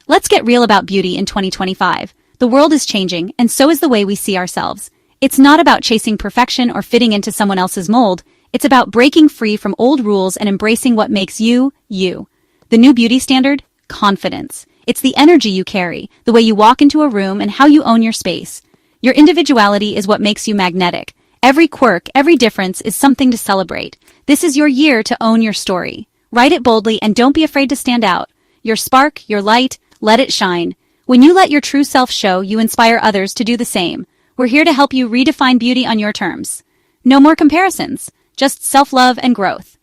Let's get real about beauty in 2025. The world is changing, and so is the way we see ourselves. It's not about chasing perfection or fitting into someone else's mold. It's about breaking free from old rules and embracing what makes you, you. The new beauty standard? Confidence. It's the energy you carry, the way you walk into a room, and how you own your space. Your individuality is what makes you magnetic. Every quirk, every difference is something to celebrate. This is your year to own your story. Write it boldly and don't be afraid to stand out. Your spark, your light, let it shine. When you let your true self show, you inspire others to do the same. We're here to help you redefine beauty on your terms. No more comparisons, just self-love and growth.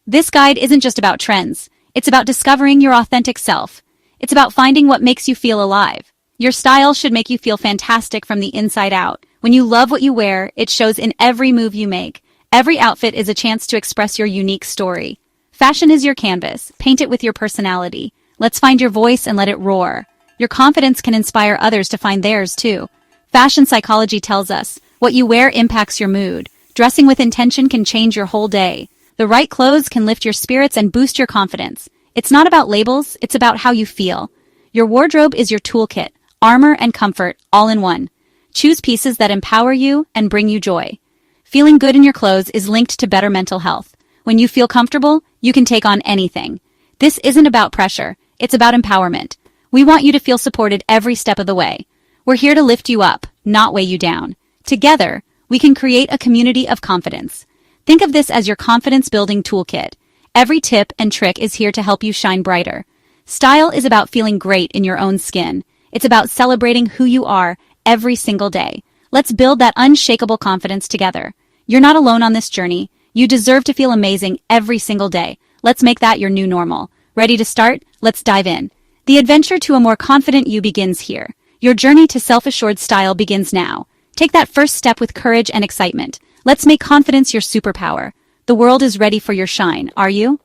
This guide isn't just about trends. It's about discovering your authentic self. It's about finding what makes you feel alive. Your style should make you feel fantastic from the inside out. When you love what you wear, it shows in every move you make. Every outfit is a chance to express your unique story. Fashion is your canvas. Paint it with your personality. Let's find your voice and let it roar. Your confidence can inspire others to find theirs too. Fashion psychology tells us, what you wear impacts your mood. Dressing with intention can change your whole day. The right clothes can lift your spirits and boost your confidence. It's not about labels, it's about how you feel. Your wardrobe is your toolkit, armor and comfort, all in one. Choose pieces that empower you and bring you joy. Feeling good in your clothes is linked to better mental health. When you feel comfortable, you can take on anything. This isn't about pressure, it's about empowerment. We want you to feel supported every step of the way. We're here to lift you up, not weigh you down. Together, we can create a community of confidence. Think of this as your confidence-building toolkit. Every tip and trick is here to help you shine brighter. Style is about feeling great in your own skin. It's about celebrating who you are every single day. Let's build that unshakable confidence together. You're not alone on this journey. You deserve to feel amazing every single day. Let's make that your new normal. Ready to start? Let's dive in. The adventure to a more confident you begins here. Your journey to self-assured style begins now. Take that first step with courage and excitement. Let's make confidence your superpower. The world is ready for your shine, are you?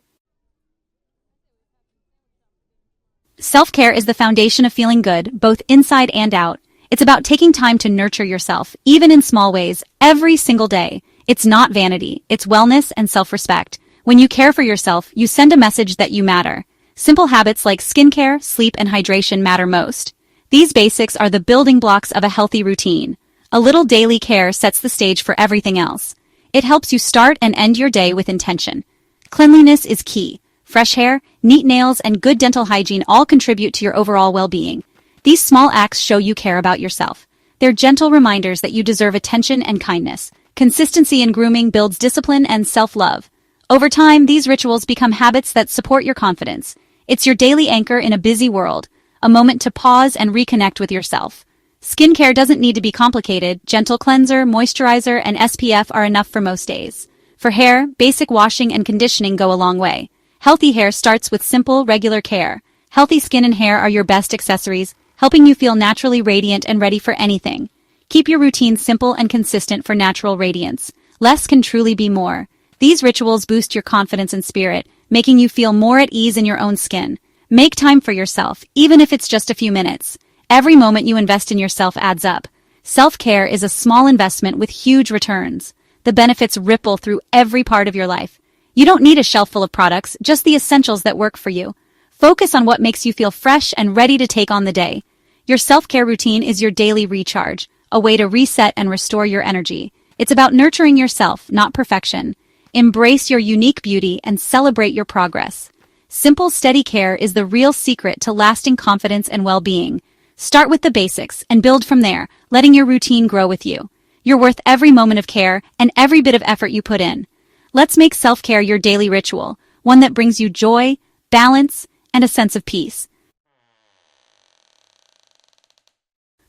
Self-care is the foundation of feeling good, both inside and out. It's about taking time to nurture yourself, even in small ways, every single day. It's not vanity, it's wellness and self-respect. When you care for yourself, you send a message that you matter. Simple habits like skincare, sleep, and hydration matter most. These basics are the building blocks of a healthy routine. A little daily care sets the stage for everything else. It helps you start and end your day with intention. Cleanliness is key. Fresh hair, neat nails, and good dental hygiene all contribute to your overall well-being. These small acts show you care about yourself. They're gentle reminders that you deserve attention and kindness. Consistency in grooming builds discipline and self-love. Over time, these rituals become habits that support your confidence. It's your daily anchor in a busy world, a moment to pause and reconnect with yourself. Skincare doesn't need to be complicated. Gentle cleanser, moisturizer, and SPF are enough for most days. For hair, basic washing and conditioning go a long way. Healthy hair starts with simple, regular care. Healthy skin and hair are your best accessories, helping you feel naturally radiant and ready for anything. Keep your routine simple and consistent for natural radiance. Less can truly be more. These rituals boost your confidence and spirit, making you feel more at ease in your own skin. Make time for yourself, even if it's just a few minutes. Every moment you invest in yourself adds up. Self-care is a small investment with huge returns. The benefits ripple through every part of your life. You don't need a shelf full of products, just the essentials that work for you. Focus on what makes you feel fresh and ready to take on the day. Your self-care routine is your daily recharge, a way to reset and restore your energy. It's about nurturing yourself, not perfection. Embrace your unique beauty and celebrate your progress. Simple, steady care is the real secret to lasting confidence and well-being. Start with the basics and build from there, letting your routine grow with you. You're worth every moment of care and every bit of effort you put in. Let's make self-care your daily ritual, one that brings you joy, balance, and a sense of peace.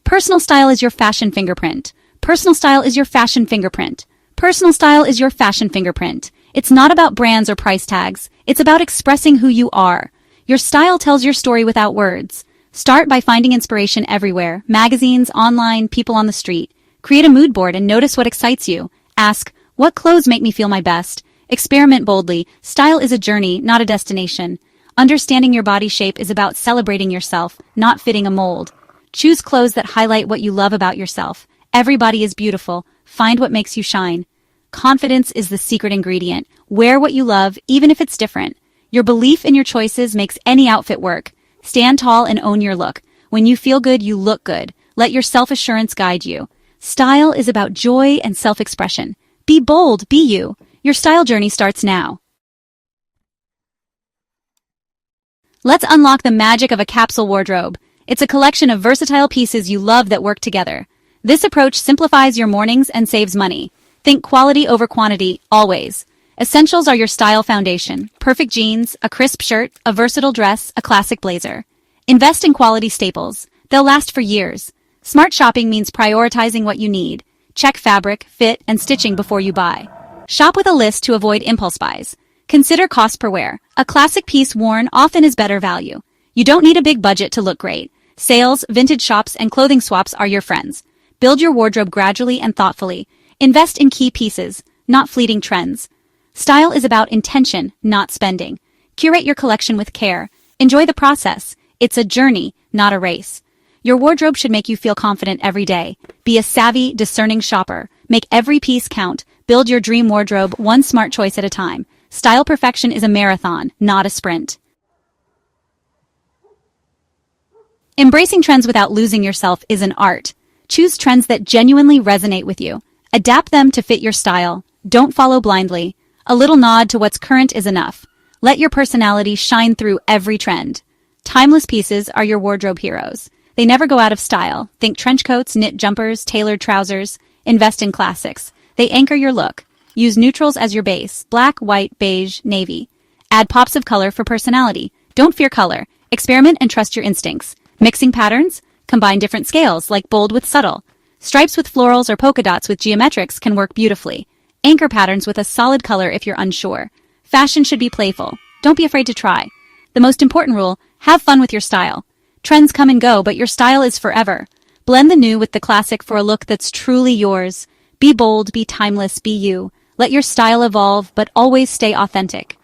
Personal style is your fashion fingerprint. Personal style is your fashion fingerprint. Personal style is your fashion fingerprint. It's not about brands or price tags. It's about expressing who you are. Your style tells your story without words. Start by finding inspiration everywhere, magazines, online, people on the street. Create a mood board and notice what excites you. Ask, what clothes make me feel my best? Experiment boldly. Style is a journey, not a destination. Understanding your body shape is about celebrating yourself, not fitting a mold. Choose clothes that highlight what you love about yourself. Every body is beautiful. Find what makes you shine. Confidence is the secret ingredient. Wear what you love, even if it's different. Your belief in your choices makes any outfit work. Stand tall and own your look. When you feel good, you look good. Let your self-assurance guide you. Style is about joy and self-expression. Be bold, be you. Your style journey starts now. Let's unlock the magic of a capsule wardrobe. It's a collection of versatile pieces you love that work together. This approach simplifies your mornings and saves money. Think quality over quantity, always. Essentials are your style foundation. Perfect jeans, a crisp shirt, a versatile dress, a classic blazer. Invest in quality staples. They'll last for years. Smart shopping means prioritizing what you need. Check fabric, fit, and stitching before you buy. Shop with a list to avoid impulse buys. Consider cost per wear. A classic piece worn often is better value. You don't need a big budget to look great. Sales, vintage shops, and clothing swaps are your friends. Build your wardrobe gradually and thoughtfully. Invest in key pieces, not fleeting trends. Style is about intention, not spending. Curate your collection with care. Enjoy the process. It's a journey, not a race. Your wardrobe should make you feel confident every day. Be a savvy, discerning shopper. Make every piece count. Build your dream wardrobe one smart choice at a time. Style perfection is a marathon, not a sprint. Embracing trends without losing yourself is an art. Choose trends that genuinely resonate with you. Adapt them to fit your style. Don't follow blindly. A little nod to what's current is enough. Let your personality shine through every trend. Timeless pieces are your wardrobe heroes. They never go out of style. Think trench coats, knit jumpers, tailored trousers. Invest in classics. They anchor your look. Use neutrals as your base. Black, white, beige, navy. Add pops of color for personality. Don't fear color. Experiment and trust your instincts. Mixing patterns? Combine different scales, like bold with subtle. Stripes with florals or polka dots with geometrics can work beautifully. Anchor patterns with a solid color if you're unsure. Fashion should be playful. Don't be afraid to try. The most important rule, have fun with your style. Trends come and go, but your style is forever. Blend the new with the classic for a look that's truly yours. Be bold, be timeless, be you. Let your style evolve, but always stay authentic.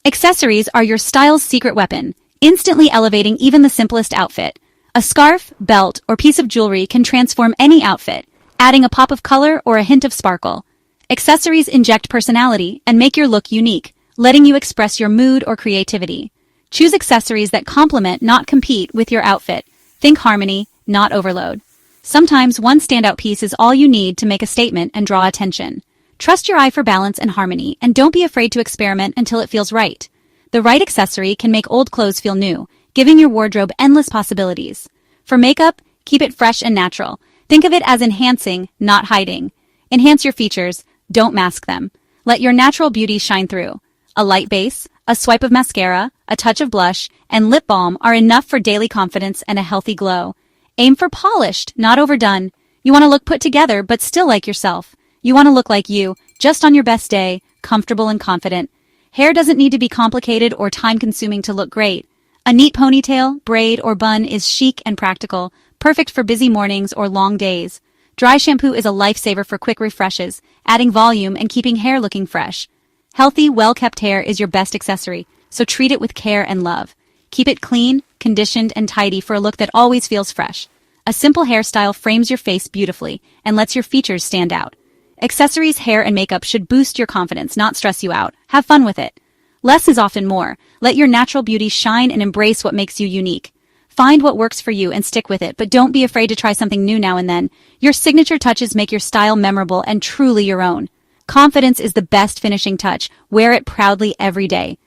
Accessories are your style's secret weapon, instantly elevating even the simplest outfit. A scarf, belt, or piece of jewelry can transform any outfit, adding a pop of color or a hint of sparkle. Accessories inject personality and make your look unique, letting you express your mood or creativity. Choose accessories that complement, not compete, with your outfit. Think harmony, not overload. Sometimes one standout piece is all you need to make a statement and draw attention. Trust your eye for balance and harmony, and don't be afraid to experiment until it feels right. The right accessory can make old clothes feel new, giving your wardrobe endless possibilities. For makeup, keep it fresh and natural. Think of it as enhancing, not hiding. Enhance your features, don't mask them. Let your natural beauty shine through. A light base, a swipe of mascara, a touch of blush, and lip balm are enough for daily confidence and a healthy glow. Aim for polished, not overdone. You want to look put together, but still like yourself. You want to look like you, just on your best day, comfortable and confident. Hair doesn't need to be complicated or time-consuming to look great. A neat ponytail, braid, or bun is chic and practical, perfect for busy mornings or long days. Dry shampoo is a lifesaver for quick refreshes, adding volume and keeping hair looking fresh. Healthy, well-kept hair is your best accessory, so treat it with care and love. Keep it clean, conditioned, and tidy for a look that always feels fresh. A simple hairstyle frames your face beautifully and lets your features stand out. Accessories, hair, and makeup should boost your confidence, not stress you out. Have fun with it. Less is often more. Let your natural beauty shine and embrace what makes you unique. Find what works for you and stick with it, but don't be afraid to try something new now and then. Your signature touches make your style memorable and truly your own. Confidence is the best finishing touch. Wear it proudly every day.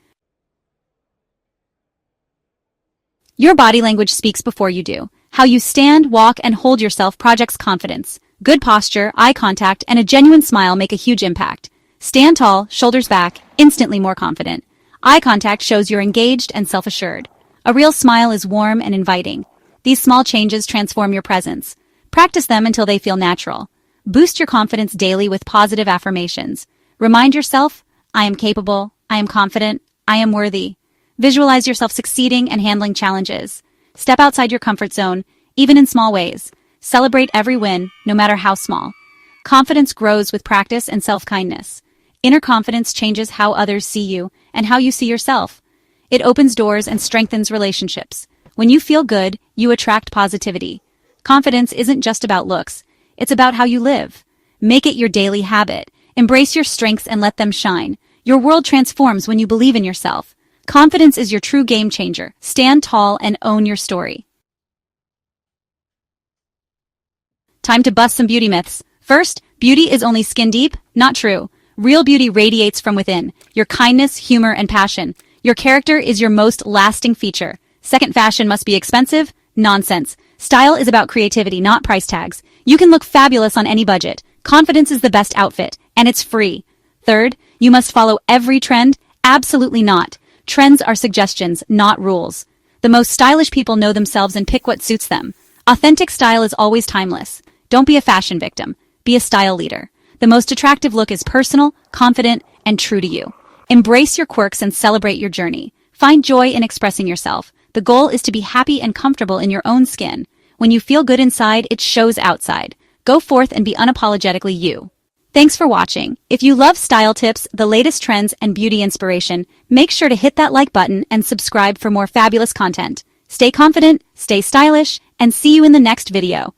Your body language speaks before you do. How you stand, walk, and hold yourself projects confidence. Good posture, eye contact, and a genuine smile make a huge impact. Stand tall, shoulders back, instantly more confident. Eye contact shows you're engaged and self-assured. A real smile is warm and inviting. These small changes transform your presence. Practice them until they feel natural. Boost your confidence daily with positive affirmations. Remind yourself, I am capable, I am confident, I am worthy. Visualize yourself succeeding and handling challenges. Step outside your comfort zone, even in small ways. Celebrate every win, no matter how small. Confidence grows with practice and self-kindness. Inner confidence changes how others see you and how you see yourself. It opens doors and strengthens relationships. When you feel good, you attract positivity. Confidence isn't just about looks. It's about how you live. Make it your daily habit. Embrace your strengths and let them shine. Your world transforms when you believe in yourself. Confidence is your true game changer. Stand tall and own your story. Time to bust some beauty myths. First, beauty is only skin deep. Not true. Real beauty radiates from within. Your kindness, humor, and passion. Your character is your most lasting feature. Second, fashion must be expensive. Nonsense. Style is about creativity, not price tags. You can look fabulous on any budget. Confidence is the best outfit, and it's free. Third, you must follow every trend. Absolutely not. Trends are suggestions, not rules. The most stylish people know themselves and pick what suits them. Authentic style is always timeless. Don't be a fashion victim. Be a style leader. The most attractive look is personal, confident, and true to you. Embrace your quirks and celebrate your journey. Find joy in expressing yourself. The goal is to be happy and comfortable in your own skin. When you feel good inside, it shows outside. Go forth and be unapologetically you. Thanks for watching. If you love style tips, the latest trends, and beauty inspiration, make sure to hit that like button and subscribe for more fabulous content. Stay confident, stay stylish, and see you in the next video.